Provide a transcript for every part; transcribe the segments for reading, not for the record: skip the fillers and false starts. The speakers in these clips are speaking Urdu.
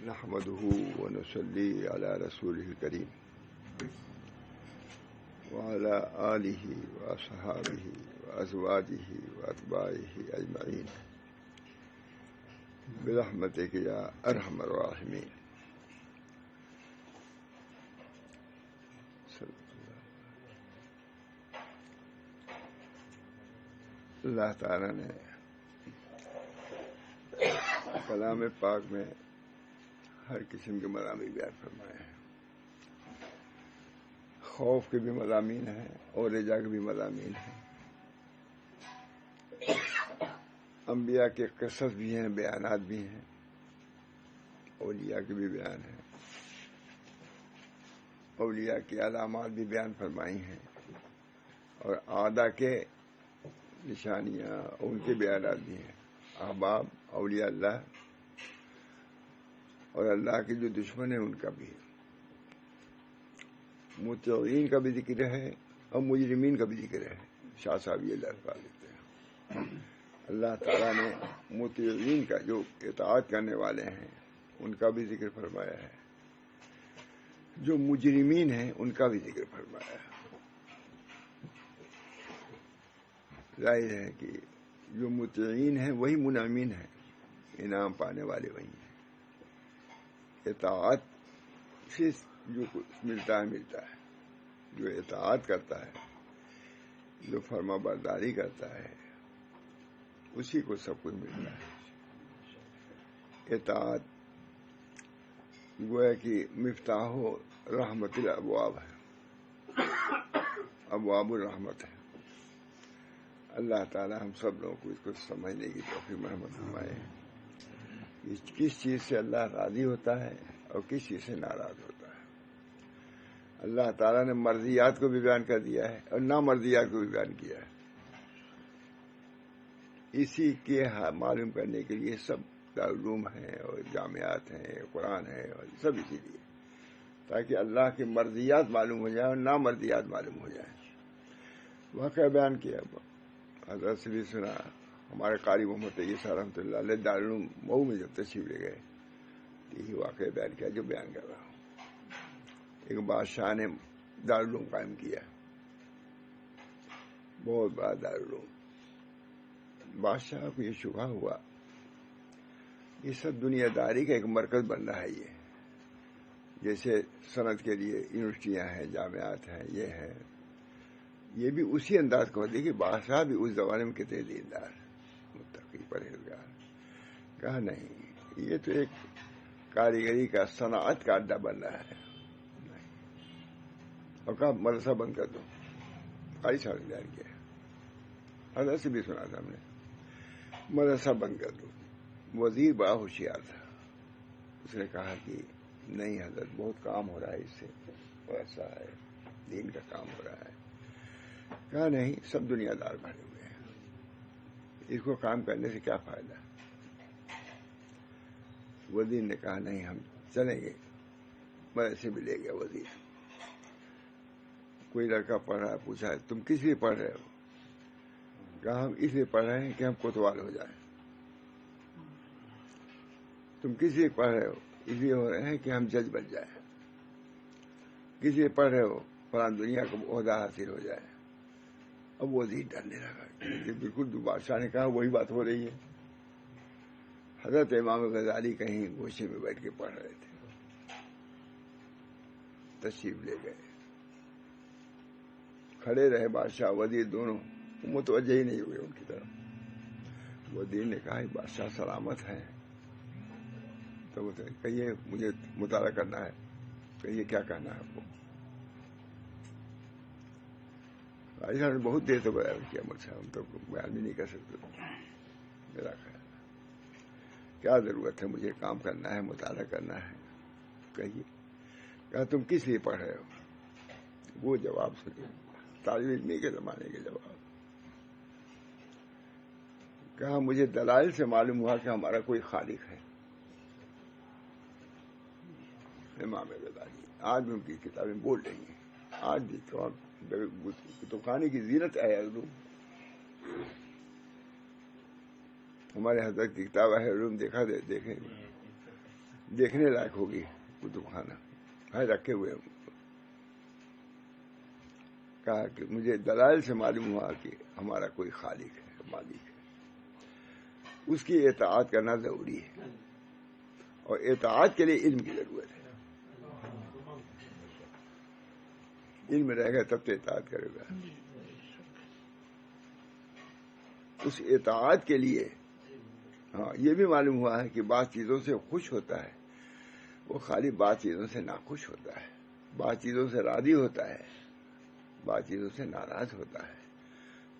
نحمده ونصلي على رسوله الكريم وعلى آله وأصحابه وأزواجه وأتباعه أجمعين برحمتك يا أرحم الراحمين. اللہ تعالیٰ نے کلام پاک میں ہر قسم کے مضامین بیان فرمائے ہیں. خوف کے بھی مضامین ہیں اور رجا کے بھی مضامین ہیں. انبیاء کے قصص بھی ہیں، بیانات بھی ہیں، اولیاء کے بھی بیان ہیں، اولیاء کی علامات بھی بیان فرمائی ہیں، اور اعداء کے نشانیاں ان کے بیانات بھی ہیں. احباب اولیاء اللہ اور اللہ کے جو دشمن ہیں ان کا بھی، مطیعین کا بھی ذکر ہے اور مجرمین کا بھی ذکر ہے. شاہ صاحب یہ الفاظ لیتے ہیں. اللہ تعالیٰ نے مطیعین کا جو اطاعت کرنے والے ہیں ان کا بھی ذکر فرمایا ہے، جو مجرمین ہیں ان کا بھی ذکر فرمایا ہے. ظاہر ہے کہ جو مطیعین ہیں وہی منعمین ہیں، انعام پانے والے وہی ہیں. اطاعت سے جو کچھ ملتا ہے، جو اطاعت کرتا ہے، جو فرما برداری کرتا ہے، اسی کو سب کچھ ملتا ہے. اطاعت گویا کہ مفتاح رحمت الابواب ہے، ابواب الرحمت ہے. اللہ تعالی ہم سب لوگوں کو اس کو سمجھنے کی توفیق مرحمت فرمائے. کس چیز سے اللہ راضی ہوتا ہے اور کس چیز سے ناراض ہوتا ہے. اللہ تعالیٰ نے مرضیات کو بھی بیان کر دیا ہے اور نامرضیات کو بھی بیان کیا ہے. اسی کے معلوم کرنے کے لیے سب دارالعلوم ہیں اور جامعات ہیں، قرآن ہے، اور سب اسی لیے تاکہ اللہ کی مرضیات معلوم ہو جائے اور نامرضیات معلوم ہو جائیں. واقعہ بیان کیا حضرت سے بھی سنا. ہمارے قاری محمد طیب صاحب رحمۃ اللہ علیہ دارالعلوم مئو میں جب تشریف لے گئے یہی واقعہ بیان کیا جو بیان کر رہا ہوں. ایک بادشاہ نے دارالعلوم قائم کیا، بہت بڑا دارالعلوم. بادشاہ کو یہ شبہ ہوا یہ سب دنیا داری کا ایک مرکز بن رہا ہے. یہ جیسے صنعت کے لیے یونیورسٹیاں ہیں، جامعات ہیں، یہ ہے، یہ بھی اسی انداز کو. دیکھیے بادشاہ بھی اس زمانے میں کتنے دیندار، متقی، پرہیزگار. کہا نہیں، یہ تو ایک کاریگری کا، صنعت کا اڈا بن رہا ہے. اور کہا مدرسہ بند کر دو. قاری صاحب نے بیان کیا، حضرت سے بھی سنا تھا ہم نے، مدرسہ بند کر دو. وزیر بڑا ہوشیار تھا، اس نے کہا کہ نہیں حضرت، بہت کام ہو رہا ہے اس سے، ایسا ہے، دین کا کام ہو رہا ہے. کہا نہیں، سب دنیا دار بھرے ہوئے ہیں، اس کو کام کرنے سے کیا فائدہ. وزیر نے کہا نہیں ہم چلیں گے. مدرسے بھی لے گیا وزیر. کوئی لڑکا پڑھ رہا ہے، پوچھا تم کس لیے پڑھ رہے ہو. کہا ہم اس لیے پڑھ رہے ہیں کہ ہم کوتوال ہو جائیں. تم کس لیے پڑھ رہے ہو. اس لیے ہو رہے ہیں کہ ہم جج بن جائیں. کس لیے پڑھ رہے ہو. فلاں دنیا کو عہدہ حاصل ہو جائے. اب وزیر ڈرنے لگا کہ بالکل جو بادشاہ نے کہا وہی بات ہو رہی ہے. حضرت امام غزالی کہیں گوشے میں بیٹھ کے پڑھ رہے تھے، تشریف لے گئے. کھڑے رہے بادشاہ وزیر دونوں، متوجہ ہی نہیں ہوئے ان کی طرف. وزیر نے کہا بادشاہ سلامت ہے. تو وہ کہیے مجھے مطالعہ کرنا ہے، کہیے کیا کہنا ہے آپ کو. نے بہت دیر تو بیان کیا مجھ سے، ہم تو بیان بھی نہیں کر سکتے. میرا خیال کیا ضرورت ہے، مجھے کام کرنا ہے، مطالعہ کرنا ہے. کہیے. کہا تم کس لیے پڑھ رہے ہو. وہ جواب سنیے، طالب علمی کے زمانے کے جواب. کہا مجھے دلائل سے معلوم ہوا کہ ہمارا کوئی خالق ہے. امام غزالی آج بھی ان کی کتابیں بول رہی ہیں. آج بھی کتب خانے کی زینت ہے علوم. ہمارے حضرت کی کتاب ہے علوم، دیکھیں دیکھنے لائق ہوگی کتب خانہ ہے رکھے ہوئے. کہا کہ مجھے دلائل سے معلوم ہوا کہ ہمارا کوئی خالق ہے، مالک ہے، اس کی اطاعت کرنا ضروری ہے، اور اطاعت کے لیے علم کی ضرورت ہے. علم رہے گا تب تو اطاعت کرے گا. اس اطاعت کے لیے یہ بھی معلوم ہوا ہے کہ بعض چیزوں سے خوش ہوتا ہے، وہ خالی بعض چیزوں سے ناخوش ہوتا ہے، بعض چیزوں سے راضی ہوتا ہے، بعض چیزوں سے ناراض ہوتا ہے.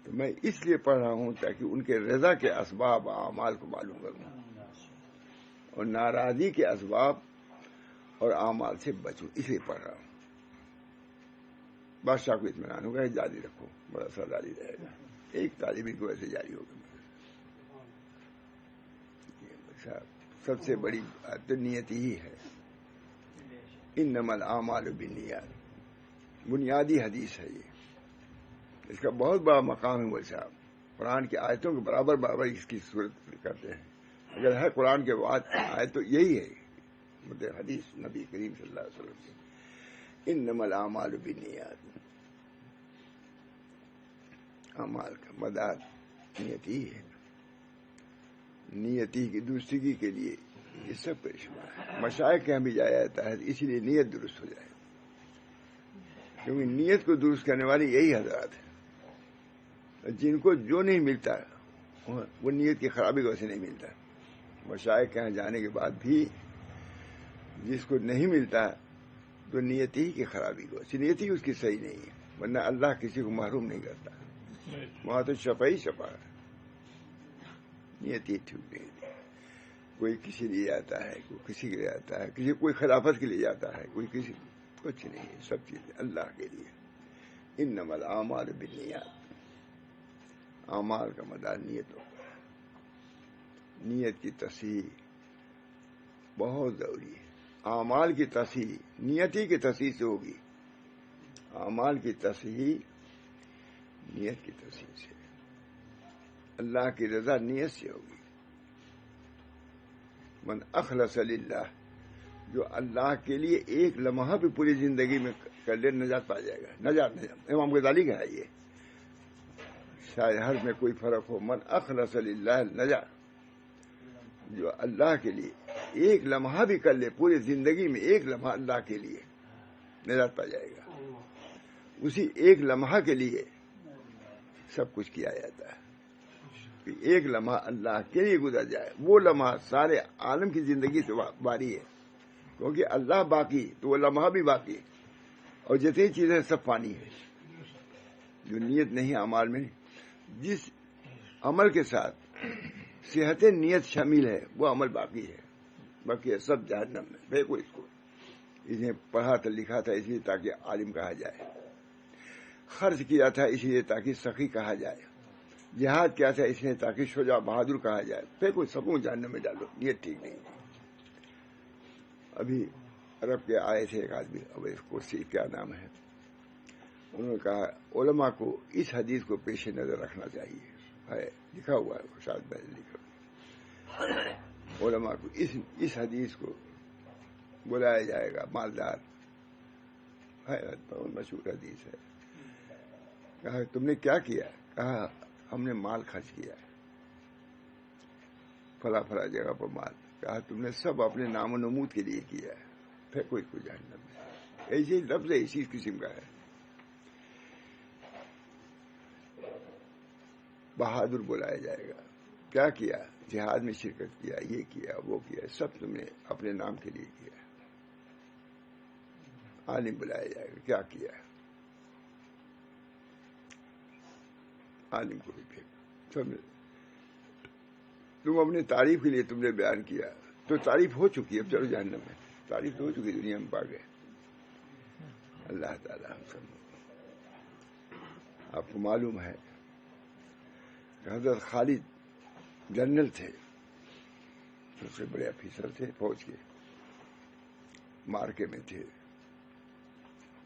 تو میں اس لیے پڑھ رہا ہوں تاکہ ان کے رضا کے اسباب اعمال کو معلوم کروں اور ناراضی کے اسباب اور اعمال سے بچوں، اس لیے پڑھ رہا ہوں. بادشاہ کو اطمینان ہوگا، جاری رکھو، بڑا سا جاری رہے گا. ایک طالب کو ایسے جاری ہوگا. سب سے بڑی بات نیت ہی ہے. انما الاعمال بالنیات بنیادی حدیث ہے یہ. اس کا بہت بڑا مقام ہے. وہ صاحب قرآن کی آیتوں کے برابر برابر اس کی صورت کرتے ہیں. اگر ہے قرآن کے بعد آیت تو یہی ہے مطلب حدیث نبی کریم صلی اللہ علیہ وسلم کی. انما الاعمال بالنیات، اعمال کا مدار نیت ہی ہے. نیتی کی درستگی کے لیے یہ سب پریشان ہے. مشائخ کے یہاں بھی جایا جاتا ہے اسی لیے نیت درست ہو جائے، کیونکہ نیت کو درست کرنے والی یہی حضرات ہیں. جن کو جو نہیں ملتا وہ نیت کی خرابی کو سے نہیں ملتا. مشائخ کے یہاں جانے کے بعد بھی جس کو نہیں ملتا تو نیت ہی کی خرابی کو، نیت ہی اس کی صحیح نہیں ہے. ورنہ اللہ کسی کو محروم نہیں کرتا. وہاں تو شفا ہی شفا ہے. نیت ہی ٹھیک نہیں. کوئی کسی لیے جاتا ہے، کوئی کسی کے لیے جاتا ہے، کسی کوئی خلافت کے لیے جاتا ہے، کوئی کسی کچھ نہیں ہے. سب چیزیں اللہ کے لیے. انما الاعمال بالنیات، اعمال کا مدار نیت ہوگا. نیت کی تصحیح بہت ضروری ہے. اعمال کی تصحیح نیت ہی کی تصحیح سے ہوگی. اعمال کی تصحیح نیت کی تصحیح سے. اللہ کی رضا نیت سے ہوگی. من اخلص للہ، جو اللہ کے لیے ایک لمحہ بھی پوری زندگی میں کر لے نجات پا جائے گا. نجات امام غزالی کا ہے یہ. شاید ہر میں کوئی فرق ہو. من اخلص للہ نجات، جو اللہ کے لیے ایک لمحہ بھی کر لے پوری زندگی میں، ایک لمحہ اللہ کے لیے نجات پا جائے گا. اسی ایک لمحہ کے لیے سب کچھ کیا جاتا ہے. ایک لمحہ اللہ کے لیے گزر جائے، وہ لمحہ سارے عالم کی زندگی سے باری ہے. کیونکہ اللہ باقی تو وہ لمحہ بھی باقی، اور جتنی چیزیں سب فانی ہے. جو نیت نہیں اعمال میں، جس عمل کے ساتھ صحت نیت شامل ہے وہ عمل باقی ہے. باقی سب جہنم میں. دیکھو اس کو، اسے پڑھا تھا لکھا تھا اس لیے تاکہ عالم کہا جائے، خرچ کیا تھا اس لیے تاکہ سخی کہا جائے، جہاد کیا تھا اس لیے تاکہ شجاع بہادر کہا جائے. پھر کوئی سکون جہنم میں ڈالو. یہ ٹھیک نہیں تھی. ابھی عرب کے آئے تھے ایک آدمی، اب اس کو کیا نام ہے، انہوں نے کہا علماء کو اس حدیث کو پیش نظر رکھنا چاہیے. ہے لکھا ہوا ہے، شاید میں نے لکھا ہوا. علماء کو اس حدیث کو بلایا جائے گا. مالدار ہے، بہت مشہور حدیث ہے. کہا تم نے کیا کیا؟ کہا ہم نے مال خرچ کیا ہے فلاں فلاں جگہ پر مال. کہا تم نے سب اپنے نام و نمود کے لیے کیا ہے. پھر کوئی جہنم میں. ایسے لفظ اسی قسم کا ہے. بہادر بلایا جائے گا. کیا کیا؟ جہاد میں شرکت کیا، یہ کیا وہ کیا، سب تم نے اپنے نام کے لیے کیا. عالم بلایا جائے گا، کیا کیا؟ عالم کو بھی پھر تم اپنی تعریف کے لیے تم نے بیان کیا تو تعریف ہو چکی ہے. اب چلو جہنم میں. تعریف تو ہو چکی، دنیا میں پا گئے. اللہ تعالیٰ ہم سب. آپ کو معلوم ہے حضرت خالد جنرل تھے، سب سے بڑے افیسر تھے فوج کے. مارکے میں تھے،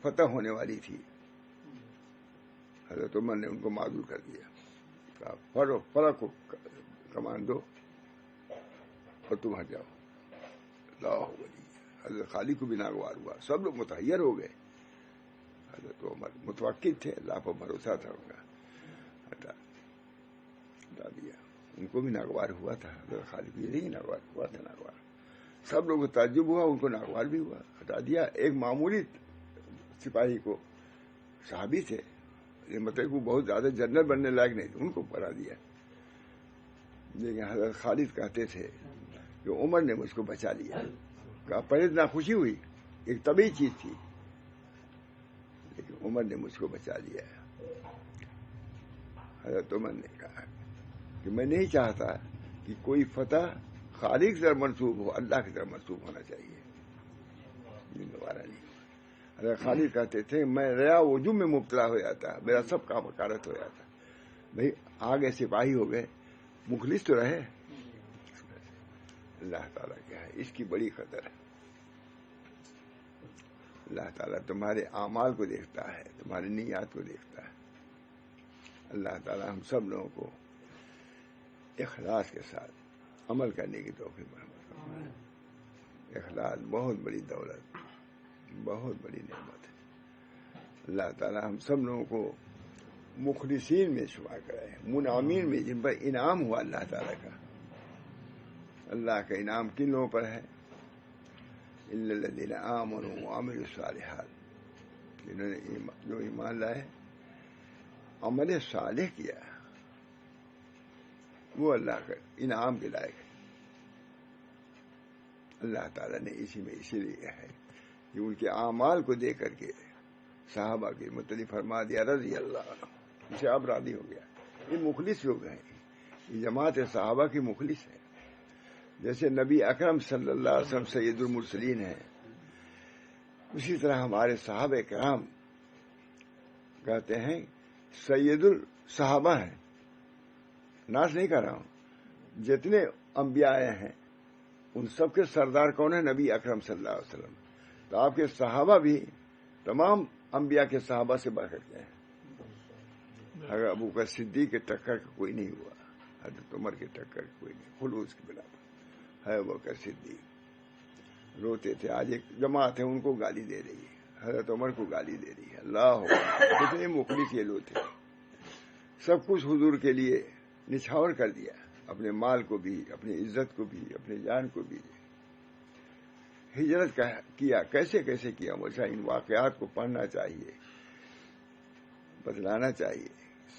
فتح ہونے والی تھی. حضرت عمر نے ان کو معذور کر دیا. کہا فرق کو کمان دو اور تم ہٹ جاؤ. اللہ ولی. حضرت خالد کو بھی ناگوار ہوا, سب لوگ متحیر ہو گئے. حضرت عمر متوقع تھے, اللہ پر بھروسہ تھا ان کا, ہٹا دیا. ان کو بھی ناگوار ہوا تھا, حضرت خالد بھی نہیں ناگوار ہوا تھا. ناگوار سب لوگوں کو تعجب ہوا, ان کو ناگوار بھی ہوا, ہٹا دیا. ایک معمولی سپاہی کو, صحابی تھے, یہ مطلب وہ بہت زیادہ جنرل بننے لائق نہیں تھے, ان کو بنا دیا. لیکن حضرت خالد کہتے تھے کہ عمر نے مجھ کو بچا لیا. کہا پہلے اتنا خوشی ہوئی, ایک طبیعی چیز تھی, لیکن عمر نے مجھ کو بچا لیا. حضرت عمر نے کہا کہ میں نہیں چاہتا کہ کوئی فتح خالق کی طرف منسوب ہو, اللہ کی طرف منسوب ہونا چاہیے. دوبارہ نہیں. حضرت خالد کہتے تھے میں ریا وجوم میں مبتلا ہو جاتا, میرا سب کام حکارت ہو جاتا. بھائی آگے سپاہی ہو گئے, مخلص تو رہے. اللہ تعالیٰ کیا ہے, اس کی بڑی قدر ہے. اللہ تعالیٰ تمہارے اعمال کو دیکھتا ہے, تمہاری نیات کو دیکھتا ہے. اللہ تعالیٰ ہم سب لوگوں کو اخلاص کے ساتھ عمل کرنے کی توفیق فرمائے. اخلاص بہت بڑی دولت, بہت بڑی نعمت ہے. اللہ تعالیٰ ہم سب لوگوں کو مخلصین میں شمار کرائے, منعمین میں, جن پر انعام ہوا اللہ تعالیٰ کا. اللہ کا انعام کن لوگوں پر ہے؟ الا الذین آمنوا وعملوا الصالحات, جنہوں نے جو ایمان لائے, عمل صالح کیا, وہ اللہ کا انعام کے لائق ہے. اللہ تعالیٰ نے اسی میں اسی لیے ہے کہ ان کے اعمال کو دیکھ کر کے صحابہ کے متعلق فرما دیا رضی اللہ عنہ, اسے اب راضی ہو گیا. یہ مخلص لوگ ہیں, یہ جماعت صحابہ کی مخلص ہے. جیسے نبی اکرم صلی اللہ علیہ وسلم سید المرسلین ہیں, اسی طرح ہمارے صحابہ کرام کہتے ہیں سید الصحابہ ہیں. ناز نہیں کر رہا ہوں, جتنے انبیاء ہیں ان سب کے سردار کون ہیں؟ نبی اکرم صلی اللہ علیہ وسلم. تو آپ کے صحابہ بھی تمام انبیاء کے صحابہ سے بڑھ کرتے ہیں. اگر ابو بکر صدیق کے ٹکر کا کوئی نہیں ہوا, حضرت عمر کے ٹکر کا کوئی نہیں, خلوص کی بنا پر ہے. ابو بکر صدیق روتے تھے, آج ایک جماعت ہے ان کو گالی دے رہی ہے, حضرت عمر کو گالی دے رہی ہے. اللہ کتنے مخلص یہ لوگ تھے, سب کچھ حضور کے لیے نچھاور کر دیا, اپنے مال کو بھی, اپنی عزت کو بھی, اپنی جان کو بھی. ہجرت کیا, کیسے کیسے کیا, مجھے ان واقعات کو پڑھنا چاہیے, بتلانا چاہیے.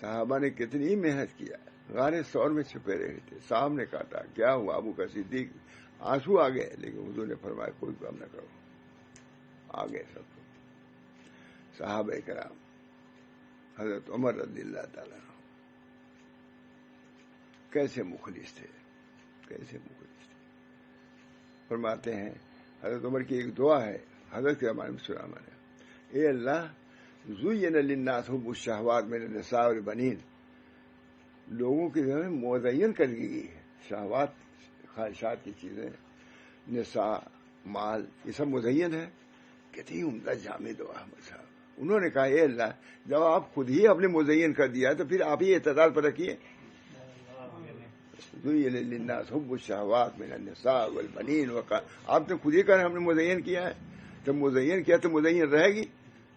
صحابہ نے کتنی محنت کیا, غار ثور میں چھپے رہے تھے, سانپ نے کاٹا, کیا ہوا, ابو بکر صدیق آنسو آ گئے, لیکن حضور نے فرمایا کوئی کام نہ کرو, آ گئے سب. صحابہ کرام, حضرت عمر رضی اللہ تعالیٰ کیسے مخلص تھے, کیسے مخلص تھے. فرماتے ہیں حضرت عمر کی ایک دعا ہے, حضرت کے ہمارے میں سنا میں نے, اے اللہ زین للناس حب الشہوات من النساء والبنین, لوگوں کے گھر میں مزین کر دی گئی ہے شہوات, خواہشات کی چیزیں, نساء, مال, یہ سب مزین ہے. کتنی عمدہ جامع دعا صاحب. انہوں نے کہا اے اللہ جب آپ خود ہی اپنے مزین کر دیا تو پھر آپ ہی اعتدال پر رکھیے. زین للناس حب الشہوات من النساء والبنین, آپ نے خود ہی کہا ہم نے مزین کیا ہے, جب مزین کیا تو مزین رہے گی.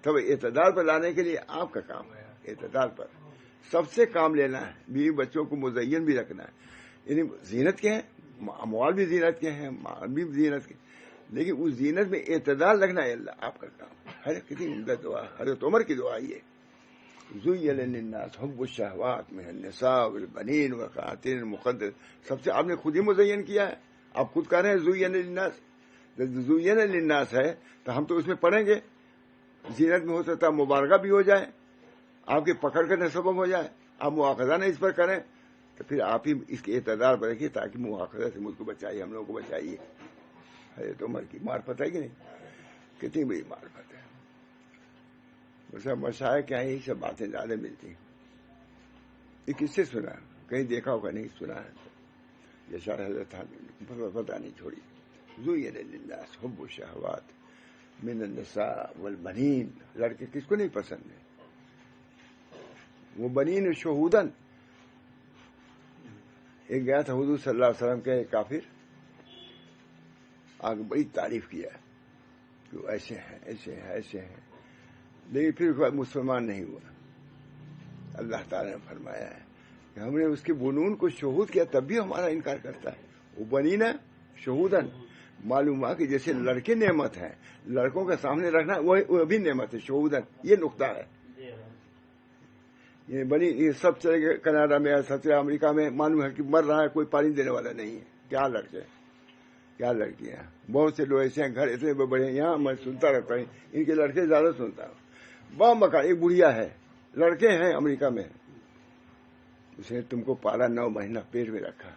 تب اعتدال پر لانے کے لیے آپ کا کام ہے, اعتدال پر سب سے کام لینا ہے, بیوی بچوں کو مزین بھی رکھنا ہے. یعنی زینت کے ہیں, اموال بھی زینت کے ہیں, مال بھی زینت کے, لیکن اس زینت میں اعتدال رکھنا ہے اللہ آپ کا کام. ہر کتنی عمدہ دعا, حضرت عمر کی دعا یہ, زین للناس حب الشہوات من النساء والبنین والقناطیر المقنطرۃ. سب سے آپ نے خود ہی مزین کیا ہے, آپ خود کہہ رہے ہیں زین للناس. زین للناس ہے تو ہم تو اس میں پڑھیں گے, زینت میں ہو سکتا ہے مبارکہ بھی ہو جائے, آپ کے پکڑ کرنے سبب ہو جائے, آپ مواخذہ نہیں اس پر کریں, تو پھر آپ ہی اس کے اعتدال پر رکھیے تاکہ مواخذہ سے ملک کو بچائیے, ہم لوگوں کو بچائیے. حضرت عمر کی معرفت ہے کہ نہیں, کتنی بڑی معرفت ہے. بس مشاہد کیا ہے, یہی سب باتیں زیادہ ملتی ہیں. یہ کس سے سنا, کہیں دیکھا ہوگا, نہیں سنا ہے, یہ شاید حضرت پتہ نہیں چھوڑی. زین للناس حب الشہوات من النساء والبنین, لڑکے کس کو نہیں پسند ہے, وہ بنین شہودن. ایک گیا تھا حضور صلی اللہ علیہ وسلم کے کافر, آگے بڑی تعریف کیا کہ وہ ایسے ہیں ایسے ہیں ایسے ہیں، لیکن پھر مسلمان نہیں ہوا. اللہ تعالیٰ نے فرمایا ہے کہ ہم نے اس کے بنون کو شہود کیا تب بھی ہمارا انکار کرتا ہے. وہ بنی نا شہودن، معلوم ہوا کہ جیسے لڑکے نعمت ہیں، لڑکوں کے سامنے رکھنا وہ بھی نعمت ہے. شہودن یہ نقطہ ہے. یہ بنی یہ سب چلے گئے کینیڈا میں، سب سے امریکہ میں، معلوم ہے کہ مر رہا ہے، کوئی پانی دینے والا نہیں ہے. کیا لڑکے کیا لڑکیاں، بہت سے لوگ ایسے ہیں گھر اتنے بڑے ہیں. یہاں میں سنتا رہتا ہوں ان کے لڑکے زیادہ سنتا ہوں. بام مکان ایک بڑھیا ہے، لڑکے ہیں امریکہ میں، اس نے تم کو پالا 9 مہینہ پیٹ میں رکھا،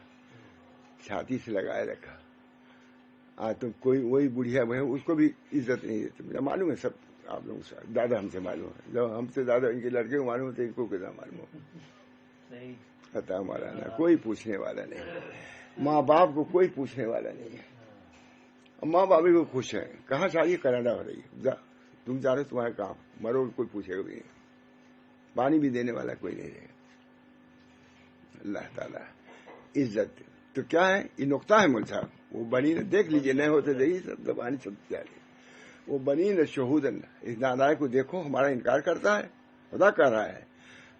چھاتی سے لگائے رکھا. آج تم کوئی وہی بڑھیا ہے اس کو بھی عزت نہیں دیتے. مجھے معلوم ہے سب آپ لوگوں سے زیادہ ہم سے معلوم ہے، جب ہم سے زیادہ ان کے لڑکے کو معلوم ہوتے ان کو کتنا معلوم ہو. خطا ہمارا نہ کوئی پوچھنے والا نہیں، ماں باپ کو کوئی پوچھنے والا نہیں ہے. ماں باپ بھی خوش ہیں. کہاں شادی کینیڈا ہو رہی ہے، تم جا رہے تمہارا کام، مرو کوئی پوچھے گا بھی نہیں، پانی بھی دینے والا کوئی نہیں رہے. اللہ تعالیٰ عزت تو کیا ہے، یہ نقطہ ہے مول صاحب. وہ بنی نے دیکھ لیجئے، نہیں ہوتے دیکھیے سب زبانی سب جائے. وہ بنی نے شہودن، اس نادائے کو دیکھو ہمارا انکار کرتا ہے. خدا کہہ رہا ہے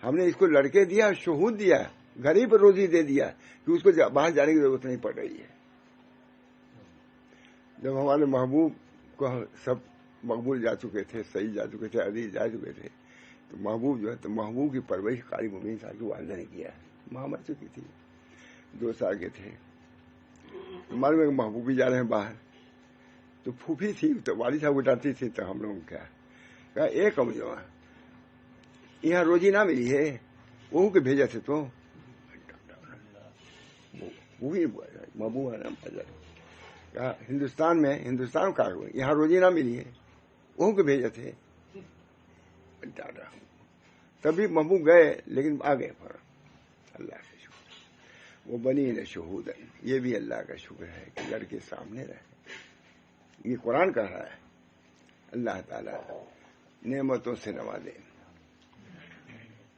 ہم نے اس کو لڑکے دیا، شہود دیا، گھر ہی پر روزی دے دیا کہ اس کو باہر جانے کی ضرورت نہیں پڑ رہی ہے. جب ہمارے محبوب کو سب مقبول جا چکے تھے، صحیح جا چکے تھے، عزیز جا چکے تھے، تو محبوب جو ہے تو محبوب کی پرورش قاری مبین صاحب کی والدہ نے کیا. ماں مر چکی تھی، 2 سال کے تھے. معلوم ہے کہ محبوب بھی جا رہے ہیں باہر، تو پھوپھی تھی تو والد صاحب اٹھاتی تھی. تو ہم لوگوں کو کہا ایک کمزور یہاں روزی نہ ملی ہے، وہ کہ بھیجا تھے تو وہی محبوب ہے نا. کہا ہندوستان کا یہاں روزی نہ ملی ہے، وہ کہ بھیجا تھے. تبھی محبوب گئے لیکن آ گئے پر. اللہ کا شکر. وہ بنی نہ شہود ہے، یہ بھی اللہ کا شکر ہے کہ لڑکے سامنے رہے. یہ قرآن کہہ رہا ہے اللہ تعالیٰ نعمتوں سے نوازے،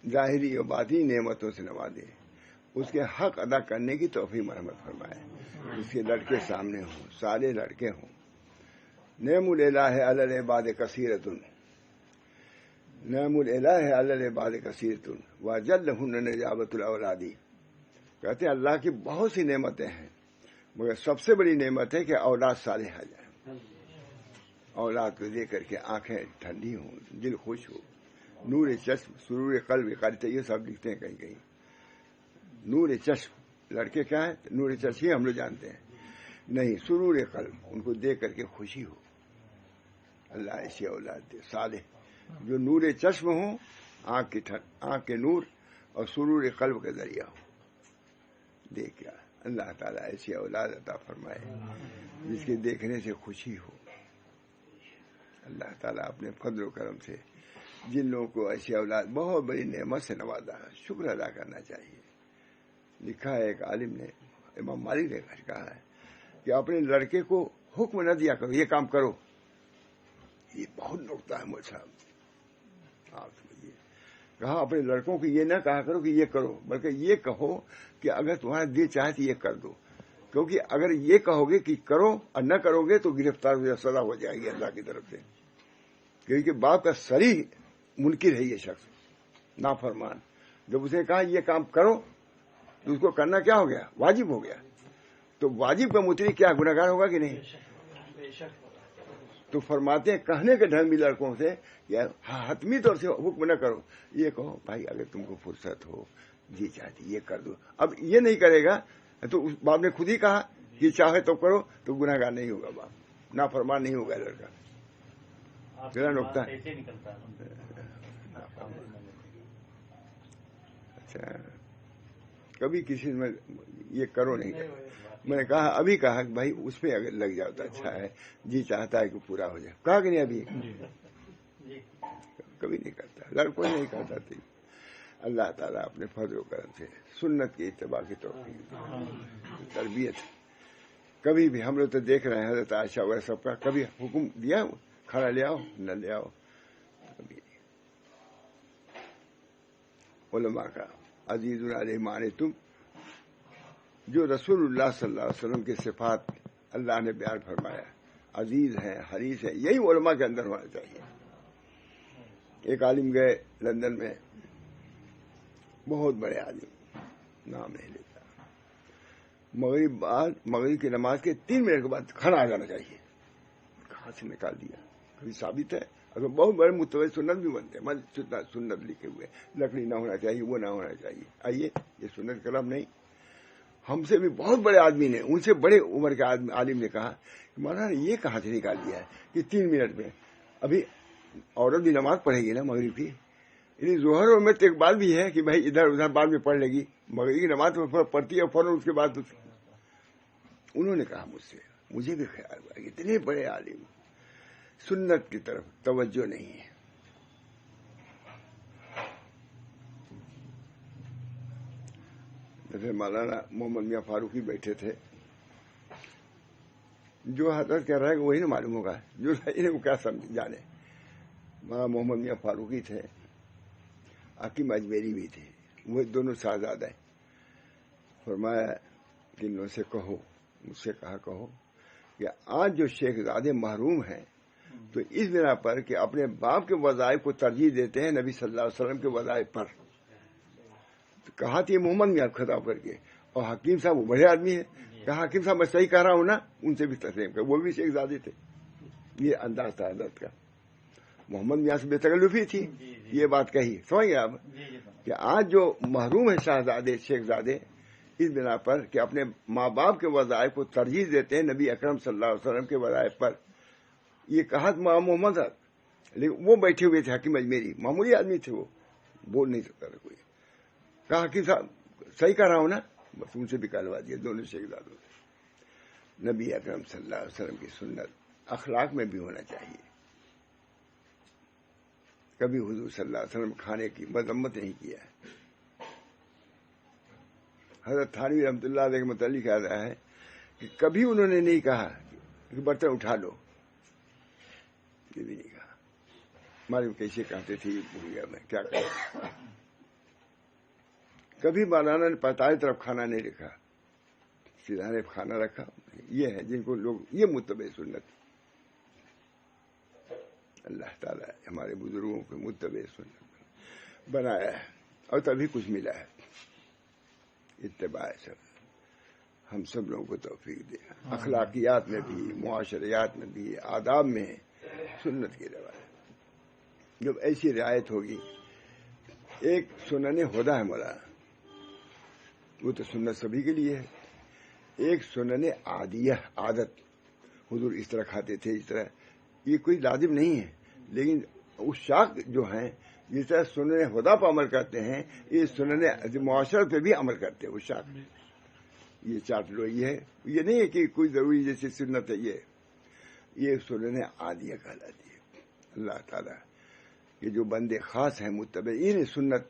ظاہری و باطنی نعمتوں سے نوازے، اس کے حق ادا کرنے کی توفیق مرحمت فرمائے. اس کے لڑکے سامنے ہوں، سارے لڑکے ہوں. نعم الالہ علی العباد کثیرۃ، نعم الالہ علی العباد کثیرۃ واجلہن نجابۃ الاولاد. کہتے ہیں اللہ کی بہت سی نعمتیں ہیں مگر سب سے بڑی نعمت ہے کہ اولاد صالح آ جائے. اولاد کو دے کر کے آنکھیں ٹھنڈی ہوں، دل خوش ہو، نور چشم سرور قلب قارئ، یہ سب لکھتے ہیں کہیں کہیں. نور چشم لڑکے کیا ہے، نور چشم ہی ہم لوگ جانتے ہیں، نہیں سرور قلب، ان کو دیکھ کر کے خوشی ہو. اللہ ایسی اولاد دے صالح جو نور چشم ہوں، آنکھ کے نور اور سرور قلب کا ذریعہ ہو. دیکھ اللہ تعالیٰ ایسی اولاد عطا فرمائے جس کے دیکھنے سے خوشی ہو. اللہ تعالیٰ اپنے فضل و کرم سے جن لوگوں کو ایسی اولاد بہت بڑی نعمت سے نوازا ہے، شکر ادا کرنا چاہیے. لکھا ہے ایک عالم نے، امام مالک نے کہا ہے کہ اپنے لڑکے کو حکم نہ دیا کرو یہ کام کرو. یہ بہت نقطہ ہے مجھ صاحب. آپ سمجھیے، کہا اپنے لڑکوں کو یہ نہ کہا کرو کہ یہ کرو، بلکہ یہ کہو کہ اگر تمہارا دل چاہے تو یہ کر دو. کیونکہ اگر یہ کہو گے کہ کرو اور نہ کرو گے تو گرفتار ہو جائے، سزا ہو جائے گی اللہ کی طرف سے. کیونکہ باپ کا صریح منکر ہے یہ شخص، نافرمان. جب اسے کہا یہ کام کرو تو اس کو کرنا کیا ہو گیا، واجب ہو گیا. تو واجب کا مطابق کیا گنہگار ہوگا کہ نہیں؟ تو فرماتے ہیں کہنے کے ڈھنگ بھی لڑکوں سے یا حتمی طور سے حکم نہ کرو، یہ کہو بھائی اگر تم کو فرصت ہو، جی چاہتی یہ کر دو. اب یہ نہیں کرے گا تو اس باپ نے خود ہی کہا کہ چاہے تو کرو، تو گنہگار نہیں ہوگا باپ، نافرمان نہیں ہوگا لڑکا. میرا نقطہ ہے. اچھا کبھی کسی میں یہ کرو نہیں کرو. میں نے کہا ابھی کہا کہ بھائی اس پہ اگر لگ جاؤ تو اچھا ہے، جی چاہتا ہے کہ پورا ہو جائے. کہا کہ نہیں ابھی کبھی نہیں کرتا، لڑکوں نہیں کرتا تھی. اللہ تعالیٰ اپنے فضل و کرم سے سنت کی اتباع کی توفیق تربیت. کبھی بھی ہم لوگ تو دیکھ رہے ہیں حضرت عائشہ وغیرہ سب کا کبھی حکم دیا کھانا لے آؤ نہ لے آؤ، کبھی نہیں. علماء کا عزیز علیہ معنی تم جو رسول اللہ صلی اللہ علیہ وسلم کی صفات اللہ نے بیان فرمایا، عزیز ہیں، حریص ہیں، یہی علماء کے اندر ہونا چاہیے۔ ایک عالم گئے لندن میں، بہت بڑے عالم، نام نہیں لیتا، مغرب کی نماز کے 3 منٹ کے بعد کھانا آ جانا چاہیے، کہاں سے نکال دیا؟ کبھی ثابت ہے؟ اگر بہت بڑے متبع سنت بھی بنتے ہیں، سنت لکھے ہوئے، لکڑی نہ ہونا چاہیے، وہ نہ ہونا چاہیے۔ آئیے، یہ سنت کلام نہیں۔ ہم سے بھی بہت بڑے آدمی نے، ان سے بڑے عمر کے عالم نے کہا کہ مولانا یہ کہاں سے نکال دیا ہے کہ 3 منٹ میں؟ ابھی عورت بھی نماز پڑھے گی نا مغرب کی، یعنی ظہر اور میں تو ایک بات بھی ہے کہ بھائی ادھر ادھر بعد میں پڑھ لے گی، مغرب کی نماز پڑھتی ہے فوراً اس کے بعد۔ انہوں نے کہا مجھ سے، مجھے بھی خیال ہوا کہ اتنے بڑے عالم، سنت کی طرف توجہ نہیں ہے۔ جیسے مولانا محمد میاں فاروقی بیٹھے تھے، جو حضرت کہہ رہا ہے کہ وہی نہ معلوم ہوگا، جو انہیں وہ کیا سمجھ جانے۔ مولانا محمد میاں فاروقی تھے، حکیم اجمیری بھی تھے، وہ دونوں شہزادہ ہیں۔ فرمایا کہ ان سے کہو، مجھ سے کہو کہ آج جو شیخ زادے محروم ہیں تو اس بنا پر کہ اپنے باپ کے وظائف کو ترجیح دیتے ہیں نبی صلی اللہ علیہ وسلم کے وظائف پر۔ کہا تھی محمد میاں خطاب کر کے، اور حکیم صاحب وہ بڑے آدمی ہیں، کہا حکیم صاحب میں صحیح کہہ رہا ہوں نا؟ ان سے بھی تسلیم کر، وہ بھی شیخ زادے تھے۔ یہ انداز تھا حضرت کا، محمد میاں سے بے تکلفی تھی یہ بات کہی۔ سمجھ گئے آپ کہ آج جو محروم ہے شہزادے شیخ زادے، اس بنا پر کہ اپنے ماں باپ کے وظائف کو ترجیح دیتے ہیں نبی اکرم صلی اللہ علیہ وسلم کے وظائف پر۔ یہ کہا محمد صاحب، لیکن وہ بیٹھے ہوئے تھے حکیم اجمیری، معمولی آدمی تھے، وہ بول نہیں سکتا تھا کوئی۔ کہا حکیم صاحب صحیح کہہ رہا ہوں نا؟ بس ان سے بھی کہلوا دیا، دونوں شیخ زادوں سے۔ نبی اکرم صلی اللہ علیہ وسلم کی سنت اخلاق میں بھی ہونا چاہیے۔ کبھی حضور صلی اللہ علیہ وسلم کھانے کی مذمت نہیں کیا ہے۔ حضرت تھانوی رحمۃ اللہ علیہ کے متعلق کہہ رہا ہے کہ کبھی انہوں نے نہیں کہا کہ برتن اٹھا لو، یہ بھی نہیں کہا۔ معلوم کیسے کہتے تھے بھول گیا میں کیا کہا۔ کبھی مولانا نے پتائی طرف کھانا نہیں رکھا، سیدھا نے کھانا رکھا۔ یہ ہے جن کو لوگ، یہ متبع سنت، اللہ تعالیٰ ہمارے بزرگوں کو متبع سنت بنایا ہے، اور تبھی کچھ ملا ہے۔ اتباع سب ہم سب لوگوں کو توفیق دے، اخلاقیات میں بھی، معاشریات میں بھی، آداب میں سنت کی روایت۔ جب ایسی رعایت ہوگی، ایک سنن ہدیٰ ہے مولانا، وہ تو سنت سبھی کے لیے ہے۔ ایک سنن عادیہ، عادت، حضور اس طرح کھاتے تھے، اس طرح، یہ کوئی لازم نہیں ہے، لیکن اس شاق جو ہیں جس طرح سنن ہدیٰ پر عمل کرتے ہیں، یہ سنن معاشرت پہ بھی عمل کرتے ہیں۔ اس شاق یہ چاٹ لو، یہ نہیں ہے کہ کوئی ضروری جیسی سنت ہے، یہ سنن عادیہ کہلاتی ہے۔ اللہ تعالیٰ یہ جو بندے خاص ہیں متبعین سنت،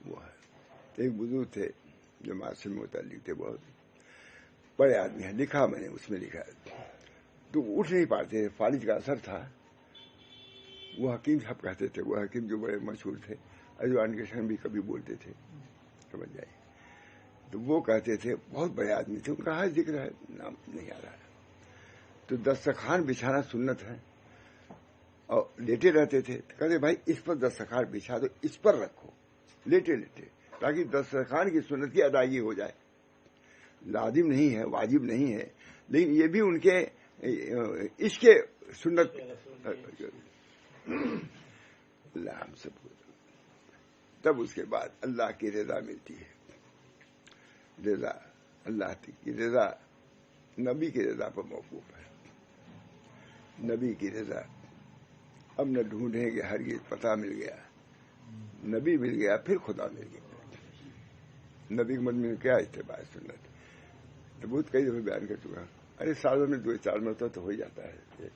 وہ ہے۔ ایک بزرگ تھے جو معاشرے میں متعلق تھے، بہت بڑے آدمی ہیں، لکھا میں نے، اس میں لکھا ہے، تو اٹھ نہیں پاتے، فالج کا اثر تھا۔ وہ حکیم صاحب کہتے تھے، وہ حکیم جو بڑے مشہور تھے، ایوان کے شہر بھی کبھی بولتے تھے، سمجھ جائیے۔ تو وہ کہتے تھے، بہت بڑے آدمی تھے، ان کا ہر ذکر ہے، نام نہیں آ رہا ہے، تو دسترخوان بچھانا سنت ہے، اور لیٹے رہتے تھے، تو کہتے بھائی اس پر دسترخوان بچھا دو، اس پر رکھو لیٹے لیٹے، تاکہ دسترخوان کی سنت کی ادائیگی ہو جائے۔ لازم نہیں ہے، واجب نہیں ہے، لیکن یہ بھی ان کے عشق سنت۔ اللہ ہم سب کو، تب اس کے بعد اللہ کی رضا ملتی ہے۔ رضا اللہ کی رضا نبی کی رضا پر موقوف ہے۔ نبی کی رضا اب نہ ڈھونڈیں گے، ہرگز پتہ مل گیا، نبی مل گیا پھر خدا مل گیا۔ نبی کے مدمن کیا اتباع سنت، تو بہت کئی دفعہ بیان کر چکا، ارے سالوں میں 2-4 مرتبہ تو ہو ہی جاتا ہے۔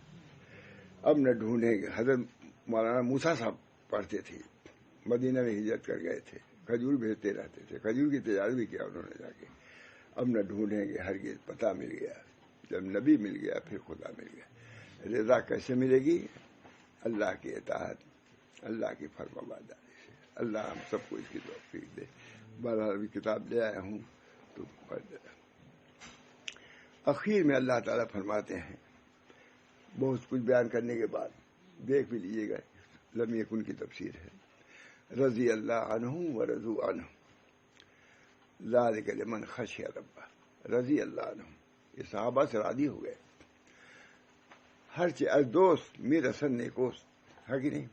اب نہ ڈھونڈیں گے، حضرت مولانا موسیٰ صاحب پڑھتے تھے، مدینہ میں ہجرت کر گئے تھے، کھجور بھیجتے رہتے تھے، کھجور کی تجارت بھی کیا انہوں نے جا کے۔ اب نہ ڈھونڈیں گے، ہرگز پتہ مل گیا، جب نبی مل گیا پھر خدا مل گیا۔ رضا کیسے ملے گی؟ اللہ کی اطاعت، اللہ کی فرمانبرداری سے۔ اللہ ہم سب کو اس کی توفیق دے۔ بہرحال ابھی کتاب لے آیا ہوں تو پڑھ دے۔ اخیر میں اللہ تعالیٰ فرماتے ہیں بہت کچھ بیان کرنے کے بعد، دیکھ بھی لیجیے گا، لم یکن کی تفسیر ہے، رضی اللہ عنہم ورضوا عنہ ذالک لمن خشی ربہ، رضی اللہ عنہم، یہ صحابہ سے راضی ہو گئے. ہر چیز دوست میرا سن نیکوست ہے کہ نہیں؟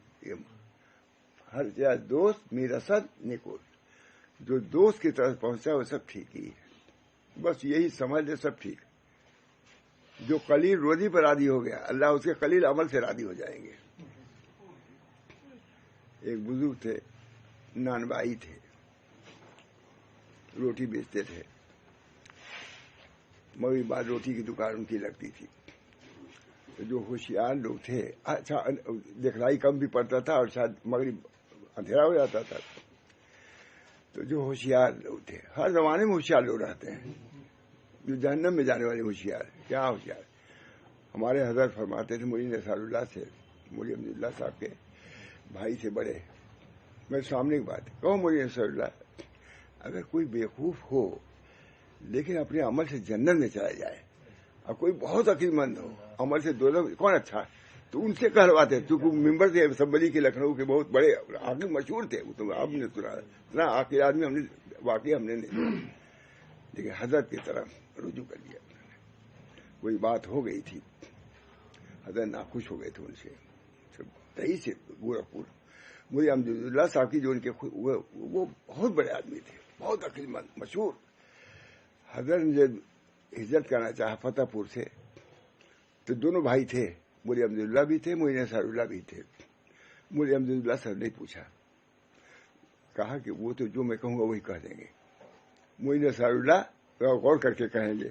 ہر چیز دوست میرا سن نیکوست، جو دوست کی طرف پہنچا وہ سب ٹھیک ہی ہے، بس یہی سمجھ لے سب ٹھیک. جو قلیل روزی پر راضی ہو گیا اللہ اس کے قلیل عمل سے راضی ہو جائیں گے. ایک بزرگ تھے، نانبائی تھے، روٹی بیچتے تھے، مغرب بعد روٹی کی دکان ان کی لگتی تھی. تو جو ہوشیار لوگ تھے، اچھا دکھلائی کم بھی پڑتا تھا اور شاید مغرب اندھیرا ہو جاتا تھا. تو جو ہوشیار لوگ تھے، ہر زمانے میں ہوشیار لوگ رہتے ہیں، جو جہنم میں جانے والے ہوشیار. کیا ہوشیار؟ ہمارے حضرت فرماتے تھے، مولوی نثار اللہ سے، مولوی عبداللہ صاحب کے بھائی سے بڑے، میرے سامنے کی بات کہو، مولوی نثار اللہ، اگر کوئی بیوقوف ہو لیکن اپنے عمل سے جنت میں چلا جائے، اور کوئی بہت عقل مند ہو عمل سے دوزخ، کون اچھا ہے؟ تو ان سے کہلواتے، کیونکہ ممبر تھے اسمبلی کے، لکھنؤ کے بہت بڑے عاقل مشہور تھے. وہ تو آپ نے سنا، اتنا عاقل آدمی ہم نے واقعی ہم نے نہیں، لیکن حضرت کی طرف رجوع کر لیا. کوئی بات ہو گئی تھی، حضرت ناخوش ہو گئے تھے ان سے، صحیح سے گورکھپور. مجھے الحمدللہ صاحب کی جو ان کے وہ بہت بڑے آدمی تھے، بہت عقل مند مشہور. حضرت نے جب ہجرت کرنا چاہا فتح پور سے، تو دونوں بھائی تھے، مولوی عبداللہ بھی تھے، مولوی نثار اللہ بھی تھے. مولوی عبداللہ صاحب نے پوچھا، کہا کہ وہ تو جو میں کہوں گا وہی کہہ دیں گے. مولوی نثار اللہ غور کر کے کہیں گے.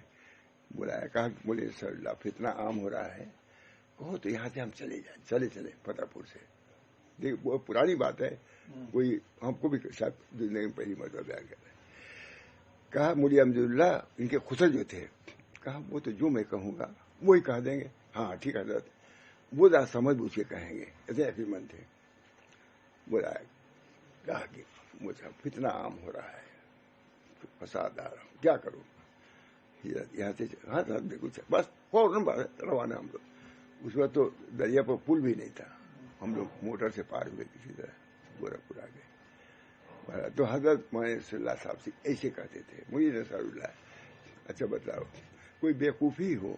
بلایا، کہا کہ مولوی نثار اللہ فتنہ عام ہو رہا ہے، کہو تو یہاں سے ہم چلے جائیں، چلے فتح پور سے. دیکھ وہ پرانی بات ہے، کوئی ہم کو بھی شاید زندگی میں پہلی مرتبہ بیان کر رہے. کہا مولوی عبداللہ ان کے خسر جو تھے، کہا وہ تو جو میں کہوں گا وہی کہہ دیں گے. ہاں ٹھیک ہے حضرت، وہ ذرا سمجھ بوجھ کے کہیں گے، ایسے عقل مند تھے. بولا، کہا کہ مجھے فتنہ عام ہو رہا ہے، فساد آ رہا ہوں، کیا کروں؟ یہاں سے ہاں صاحب بالکل بس فوراً روانہ ہم لوگ. اس وقت تو دریا پر پل بھی نہیں تھا، ہم لوگ موٹر سے پار ہوئے کسی طرح گورکھپور آ گئے. تو حضرت مولانا صلی اللہ صاحب سے ایسے کہتے تھے، مجھے نثار اللہ، اچھا بتاؤ، کوئی بیوقوفی ہو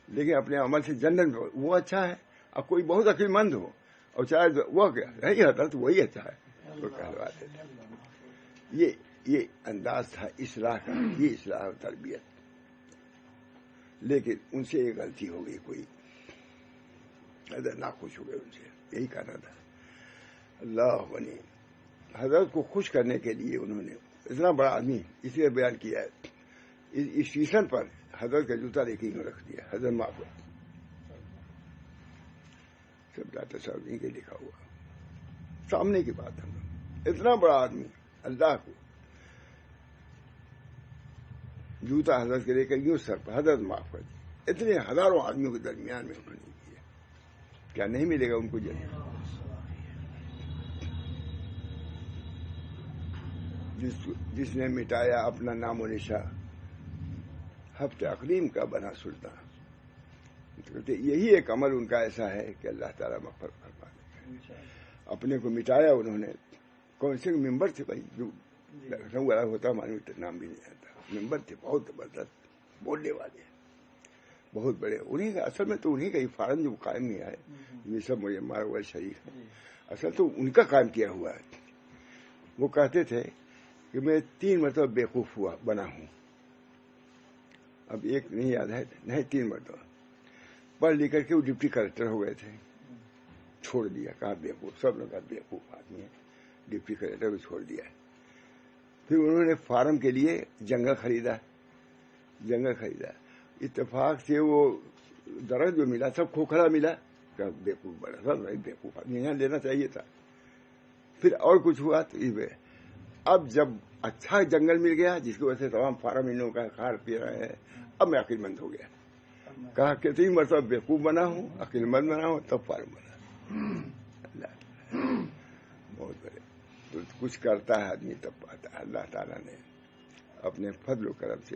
لیکن اپنے عمل سے جنت میں وہ اچھا ہے، اور کوئی بہت عقل مند ہو اور چاہے وہ نہیں ہوتا تو وہی اچھا ہے، وہ کہلواتے تھے. یہ انداز تھا اصلاح کا، یہ اصلاح و تربیت. لیکن ان سے ایک غلطی ہو گئی، کوئی حضرت ناخوش ہو گئے ان سے. یہی کہنا تھا اللہ بنی. حضرت کو خوش کرنے کے لیے انہوں نے اتنا بڑا آدمی اس لیے بیان کیا ہے، اس اسٹیشن پر حضرت کا جوتا لے کے رکھ دیا، حضرت معاف سب ڈاکٹر صاحب کے لکھا ہوا سامنے کی بات. ہم اتنا بڑا آدمی اللہ کو جوتا حضرت کے لے کر یوں سر پر، حضرت معاف کر دی. اتنے ہزاروں آدمیوں کے درمیان میں انہوں نے کیا، کیا نہیں ملے گا ان کو جنت؟ جس نے مٹایا اپنا نام و نشا، ہفت اقلیم کا بنا سلطان. یہی ایک عمل ان کا ایسا ہے کہ اللہ تعالیٰ مغفرت فرما دے. اپنے کو مٹایا انہوں نے. کون سے ممبر تھے بھائی، جو لکھنؤ والا ہوتا معلوم نام بھی نہیں آتا، ممبر تھے بہت زبردست بولنے والے، بہت بڑے. انہیں کا اصل میں تو انہیں کا ہی فارم جو قائم نہیں ہے، یہ سب مجھے مارا شریف ہے، اصل تو ان کا قائم کیا ہوا ہے. وہ کہتے تھے کہ میں 3 مرتبہ بیوقوف بنا ہوں. اب ایک نہیں یاد ہے، نہیں 3 مرتبہ پڑھ لکھ کر کے وہ ڈپٹی کلکٹر ہو گئے تھے، چھوڑ دیا. کہا بیوقوف، سب نے کہا بیوقوف آدمی ہے، ڈپٹی کلکٹر بھی چھوڑ دیا. پھر انہوں نے فارم کے لیے جنگل خریدا. اتفاق سے وہ درخت جو ملا سب کھوکھلا ملا. کہا بیوقوف بڑا، سب بیوقوف آدمی، یہاں لینا چاہیے تھا. پھر اور کچھ ہوا تو اب جب اچھا جنگل مل گیا جس کی وجہ سے تمام فارم ان لوگوں کا کھا پی رہے ہیں، اب میں عقل مند ہو گیا. کہا کتنی مرتبہ بیوقوف بنا ہوں، عقل مند بنا ہوں، تب فارم بنا. اللہ بہت بڑے. تو کچھ کرتا ہے آدمی تب پاتا ہے. اللہ تعالیٰ نے اپنے فضل و کرم سے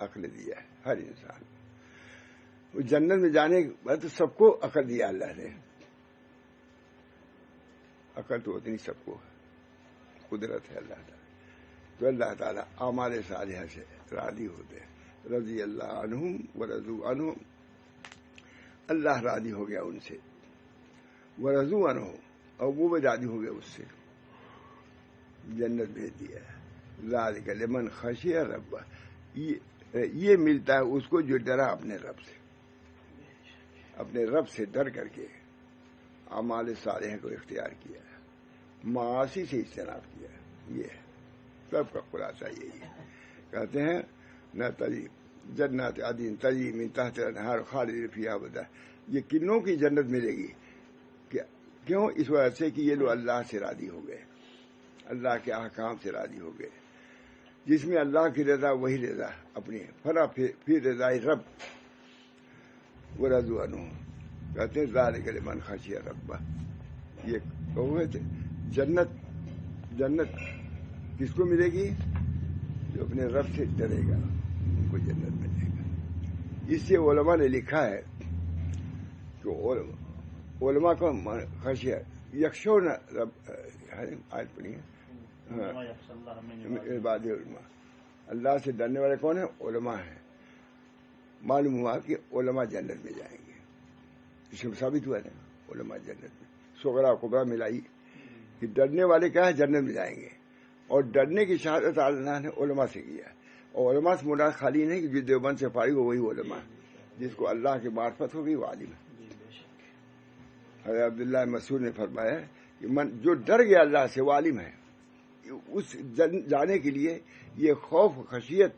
عقل دیا ہے ہر انسان کو. جنت میں جانے کے بعد سب کو عقل دیا اللہ نے. عقل تو اتنی سب کو قدرت ہے اللہ تعالیٰ. تو اللہ تعالیٰ اعمال صالحہ سے راضی ہوتے ہیں. رضی اللہ عنہم ورضوا عنہ, اللہ راضی ہو گیا ان سے. ورضوا عنہ, اور وہ بھی راضی ہو گیا اس سے, جنت بھیج دیا. ذالک لمن خشی رب, یہ ملتا ہے اس کو جو ڈرا اپنے رب سے, اپنے رب سے ڈر کر کے اعمال صالحہ کو اختیار کیا, معاصی سے اجتناب کیا. یہ سب کا خلاصہ یہی ہے. کہتے ہیں نہ تجریب جنات عدن تجری من تحت الانہار خالدین فیہا ابدا, یہ کنوں کی جنت ملے گی. کیوں؟ اس وجہ سے کہ یہ لوگ اللہ سے راضی ہو گئے, اللہ کے احکام سے راضی ہو گئے. جس میں اللہ کی رضا وہی رضا اپنی فرا پھر رضائے رب. ورضوا عنہ, کہتے ہیں ذالک لمن خشی رب. یہ کہو جنت کس کو ملے گی؟ جو اپنے رب سے ڈرے گا ان کو جنت ملے گا. اس سے علماء نے لکھا ہے کہ علماء کو خشیہ یکشون رب آیت پڑھی ہے, عباد علماء, اللہ سے ڈرنے والے کون ہیں؟ علماء ہیں. معلوم ہوا کہ علماء جنت میں جائیں گے. اس میں ثابت ہوا نا علماء جنت میں. صغرا کبرا ملائی کہ ڈرنے والے کیا ہے جنت میں جائیں گے. اور ڈرنے کی شہادت اللہ نے علماء سے کیا. اور علماء سے مراد خالی نہیں کہ جو دیوبند سے فارغ ہو وہی علماء, جس کو اللہ کی معرفت ہوگی وہ عالم ہے. حضرت عبداللہ مسعود نے فرمایا کہ جو ڈر گیا اللہ سے وہ عالم ہے. اس جانے کے لیے یہ خوف خشیت,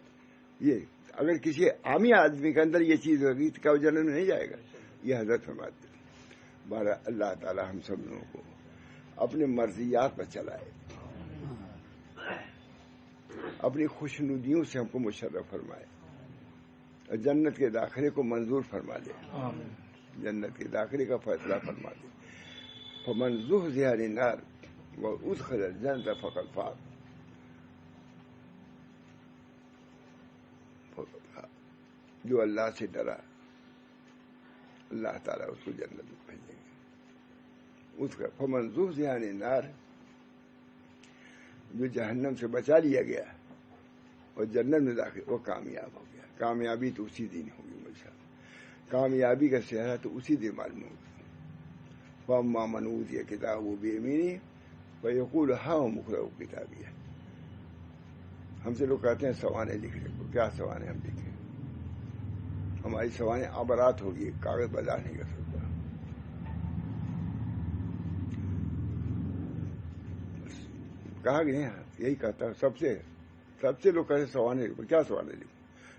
یہ اگر کسی عامی آدمی کے اندر یہ چیز ہوگی تو کیا وہ جنت میں نہیں جائے گا؟ یہ حضرت فرماتے ہیں. بارہ اللہ تعالی ہم سب لوگوں کو اپنے مرضیات پر چلائے, اپنی خوشنودیوں سے ہم کو مشرف فرمائے, اور جنت کے داخلے کو منظور فرما دے, جنت کے داخلے کا فیصلہ فرما دے. فمن زحزح عن النار وادخل الجنة فقد فاز. جو اللہ سے ڈرا اللہ تعالیٰ اس کو جنت میں بھیجیں گے. اس کا فمن زحزح عن النار, جو جہنم سے بچا لیا گیا اور جنت میں داخل, وہ کامیاب ہو گیا. کامیابی تو اسی دن ہوگی میرے ساتھ, کامیابی کا چہرہ تو اسی دن معلوم ہوگا. فاما من اوتی کتابہ بیمینہ فیقول ہاؤم اقرؤوا کتابیہ. ہم سے لوگ کہتے ہیں سوانح لکھ رہے کو, کیا سوانح ہم لکھیں؟ ہماری سوانح عبرات ہوگی, کاغذ بازار نہیں کر سکتا. کہا کہ نہیں, یہی کہتا ہے سب سے لوگ کہتے ہیں سوانح لکھو. کیا سوانح لکھو؟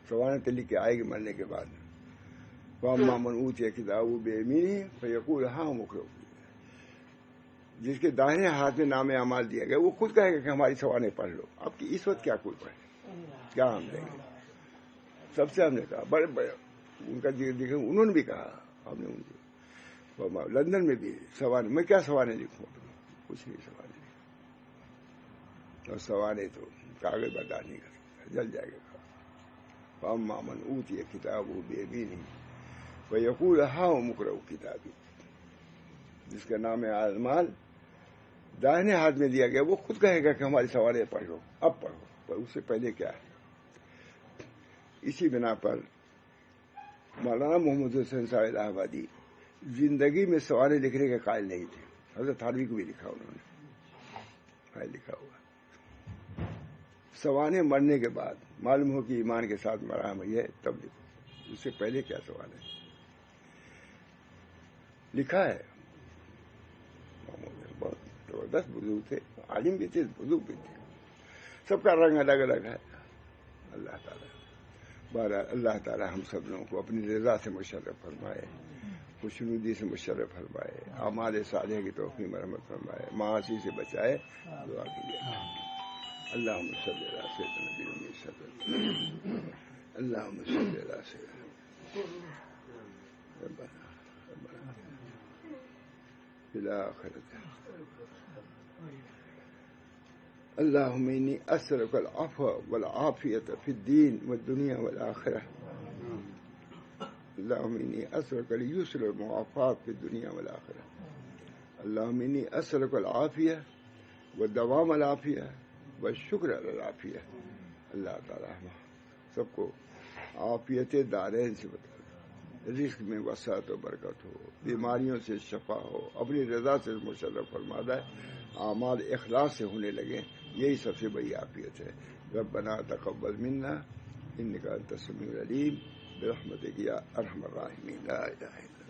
سوانح تو لکھ کے آئے گی مرنے کے بعد. فاما من اوتی کتابہ بیمینہ فیقول ہاؤم اقرؤوا. جس کے داہنے ہاتھ میں نام اعمال دیا گیا وہ خود کہے گا کہ ہماری سوانح پڑھ لو. اب کی اس وقت کیا کوئی پڑھے, کیا ہم دیں گے؟ سب سے ہم نے کہا, بڑے بڑے ان کا دیکھیں, انہوں نے بھی کہا, ہم نے ان کو لندن میں بھی سوانح, میں کیا سوانح لکھوں؟ کچھ نہیں سوانح لکھوں. اور سوانح تو کاغذ برداشت نہیں کر سکتا, جل جائے گا. فاما من اوتی کتابہ بیمینہ فیقول ہاؤم اقرؤوا کتابیہ. جس کا نام اعمال دائیں ہاتھ میں دیا گیا وہ خود کہے گا کہ ہماری سوانح پڑھ لو, اب پڑھو. پر اس سے پہلے کیا ہے؟ اسی بنا پر مولانا محمد حسین صاحب الہ آبادی زندگی میں سوانح لکھنے کے قائل نہیں تھے. حضرت تھانوی کو بھی لکھا انہوں نے, لکھا ہوا سوانح مرنے کے بعد معلوم ہو کہ ایمان کے ساتھ مرا ہے تب لکھو. اس سے پہلے کیا سوانح لکھا ہے؟ بہت زبردست بزرگ تھے, عالم بھی تھے, بزرگ بھی تھے, سب کا رنگ الگ الگ ہے. اللہ تعالیٰ بہرحال اللہ تعالیٰ ہم سب لوگوں کو اپنی رضا سے مشرف فرمائے, خوشنودی سے مشرف فرمائے, اعمال صالحہ کی توفیق مرحمت فرمائے, معاصی سے بچائے. دعا کیجیے. اللہم صلی علی سیدنا نبی امین صلی اللہ علیہ وسلم. اللہم صلی علی سیدنا ربنا فی الآخرۃ اللهم إني أسألك العفو والعافية في الدين والدنيا والآخرة. اللهم إني أسألك اليسر والمعافاة في الدنيا والآخرة. اللهم إني أسألك العافية والدوام العافية والشکر على العافية. اللہ تعالیٰ ہم سب کو عافیت دارین سے بتا، رزق میں وسعت و برکت ہو، بیماریوں سے شفا ہو، اپنی رضا سے مشرف فرما دے، اعمال اخلاص سے ہونے لگے، یہی سب سے بڑی عافیت ہے. ربنا تقبل منا انک انت السمیع العلیم برحمتک یا ارحم الراحمین. لا الہ الا